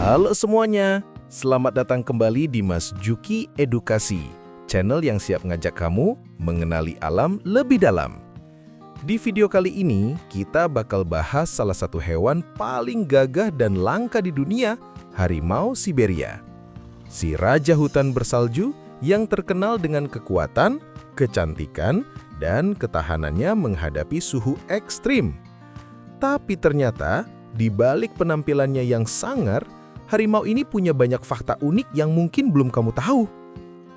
Halo semuanya, selamat datang kembali di Mas Juki Edukasi, channel yang siap ngajak kamu mengenali alam lebih dalam. Di video kali ini, kita bakal bahas salah satu hewan paling gagah dan langka di dunia, harimau Siberia. Si raja hutan bersalju yang terkenal dengan kekuatan, kecantikan, dan ketahanannya menghadapi suhu ekstrim. Tapi ternyata, di balik penampilannya yang sangar, harimau ini punya banyak fakta unik yang mungkin belum kamu tahu.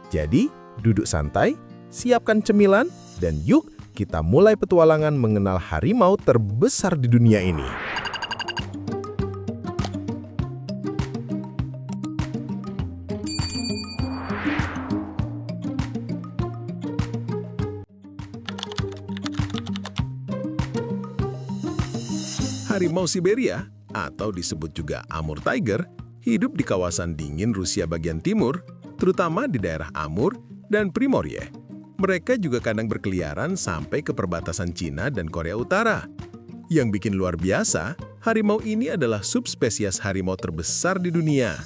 Jadi, duduk santai, siapkan cemilan, dan yuk kita mulai petualangan mengenal harimau terbesar di dunia ini. Harimau Siberia, atau disebut juga Amur Tiger, hidup di kawasan dingin Rusia bagian timur, terutama di daerah Amur dan Primorye. Mereka juga kadang berkeliaran sampai ke perbatasan Cina dan Korea Utara. Yang bikin luar biasa, harimau ini adalah subspesies harimau terbesar di dunia.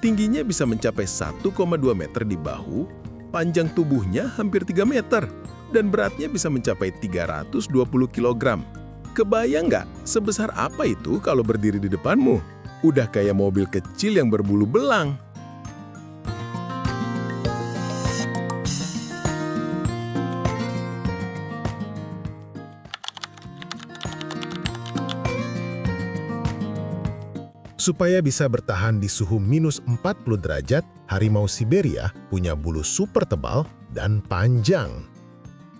Tingginya bisa mencapai 1,2 meter di bahu, panjang tubuhnya hampir 3 meter, dan beratnya bisa mencapai 320 kg. Kebayang nggak sebesar apa itu kalau berdiri di depanmu? Udah kayak mobil kecil yang berbulu belang. Supaya bisa bertahan di suhu minus 40 derajat, harimau Siberia punya bulu super tebal dan panjang.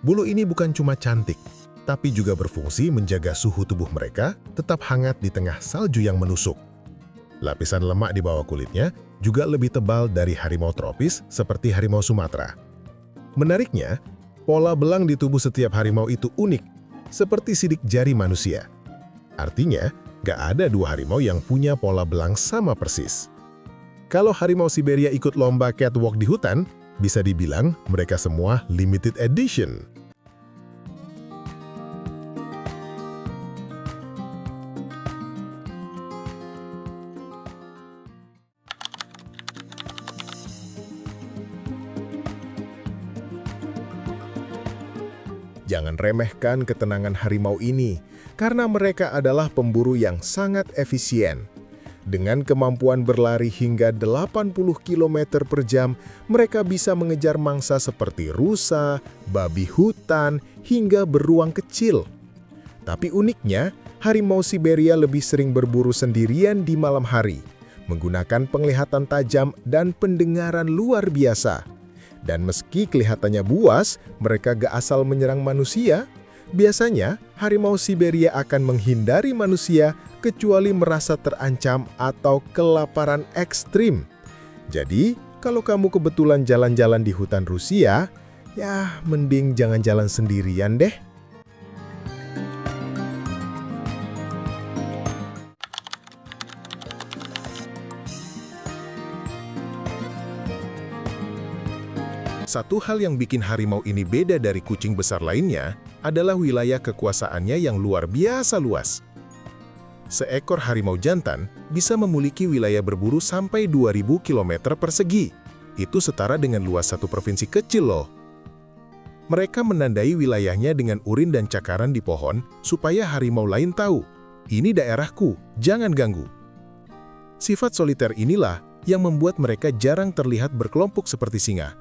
Bulu ini bukan cuma cantik, tapi juga berfungsi menjaga suhu tubuh mereka tetap hangat di tengah salju yang menusuk. Lapisan lemak di bawah kulitnya juga lebih tebal dari harimau tropis seperti harimau Sumatera. Menariknya, pola belang di tubuh setiap harimau itu unik, seperti sidik jari manusia. Artinya, gak ada dua harimau yang punya pola belang sama persis. Kalau harimau Siberia ikut lomba catwalk di hutan, bisa dibilang mereka semua limited edition. Jangan remehkan ketenangan harimau ini, karena mereka adalah pemburu yang sangat efisien. Dengan kemampuan berlari hingga 80 km per jam, mereka bisa mengejar mangsa seperti rusa, babi hutan, hingga beruang kecil. Tapi uniknya, harimau Siberia lebih sering berburu sendirian di malam hari, menggunakan penglihatan tajam dan pendengaran luar biasa. Dan meski kelihatannya buas, mereka gak asal menyerang manusia. Biasanya, harimau Siberia akan menghindari manusia kecuali merasa terancam atau kelaparan ekstrim. Jadi, kalau kamu kebetulan jalan-jalan di hutan Rusia, ya mending jangan jalan sendirian deh. Satu hal yang bikin harimau ini beda dari kucing besar lainnya adalah wilayah kekuasaannya yang luar biasa luas. Seekor harimau jantan bisa memiliki wilayah berburu sampai 2000 km persegi. Itu setara dengan luas satu provinsi kecil loh. Mereka menandai wilayahnya dengan urin dan cakaran di pohon supaya harimau lain tahu, ini daerahku, jangan ganggu. Sifat soliter inilah yang membuat mereka jarang terlihat berkelompok seperti singa.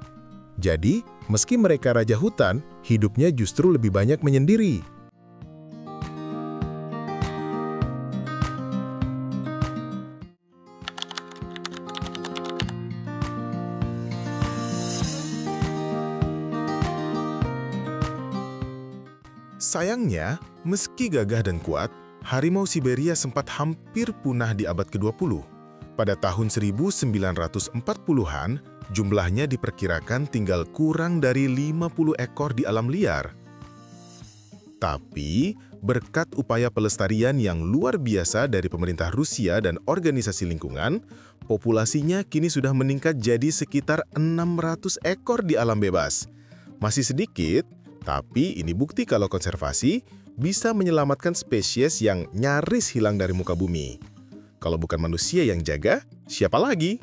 Jadi, meski mereka raja hutan, hidupnya justru lebih banyak menyendiri. Sayangnya, meski gagah dan kuat, harimau Siberia sempat hampir punah di abad ke-20. Pada tahun 1940-an, jumlahnya diperkirakan tinggal kurang dari 50 ekor di alam liar. Tapi, berkat upaya pelestarian yang luar biasa dari pemerintah Rusia dan organisasi lingkungan, populasinya kini sudah meningkat jadi sekitar 600 ekor di alam bebas. Masih sedikit, tapi ini bukti kalau konservasi bisa menyelamatkan spesies yang nyaris hilang dari muka bumi. Kalau bukan manusia yang jaga, siapa lagi?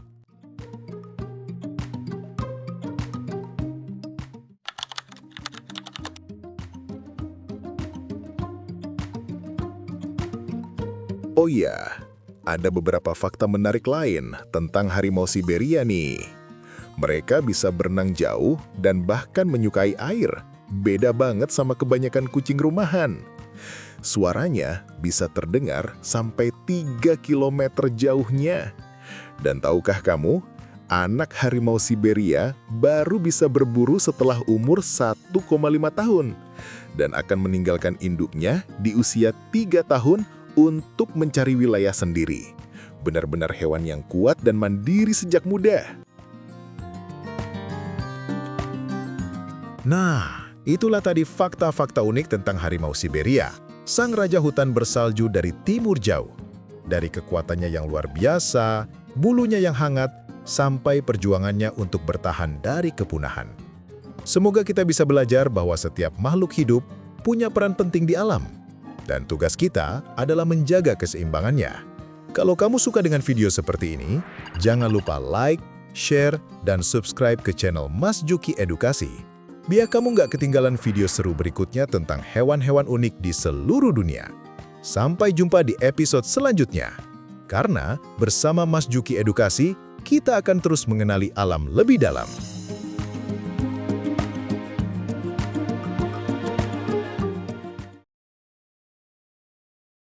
Oh iya, ada beberapa fakta menarik lain tentang harimau Siberia nih. Mereka bisa berenang jauh dan bahkan menyukai air. Beda banget sama kebanyakan kucing rumahan. Suaranya bisa terdengar sampai 3 km jauhnya. Dan tahukah kamu, anak harimau Siberia baru bisa berburu setelah umur 1,5 tahun. Dan akan meninggalkan induknya di usia 3 tahun untuk mencari wilayah sendiri. Benar-benar hewan yang kuat dan mandiri sejak muda. Nah, itulah tadi fakta-fakta unik tentang harimau Siberia, sang raja hutan bersalju dari timur jauh. Dari kekuatannya yang luar biasa, bulunya yang hangat, sampai perjuangannya untuk bertahan dari kepunahan. Semoga kita bisa belajar bahwa setiap makhluk hidup punya peran penting di alam. Dan tugas kita adalah menjaga keseimbangannya. Kalau kamu suka dengan video seperti ini, jangan lupa like, share, dan subscribe ke channel Mas Juki Edukasi. Biar kamu nggak ketinggalan video seru berikutnya tentang hewan-hewan unik di seluruh dunia. Sampai jumpa di episode selanjutnya. Karena bersama Mas Juki Edukasi, kita akan terus mengenali alam lebih dalam.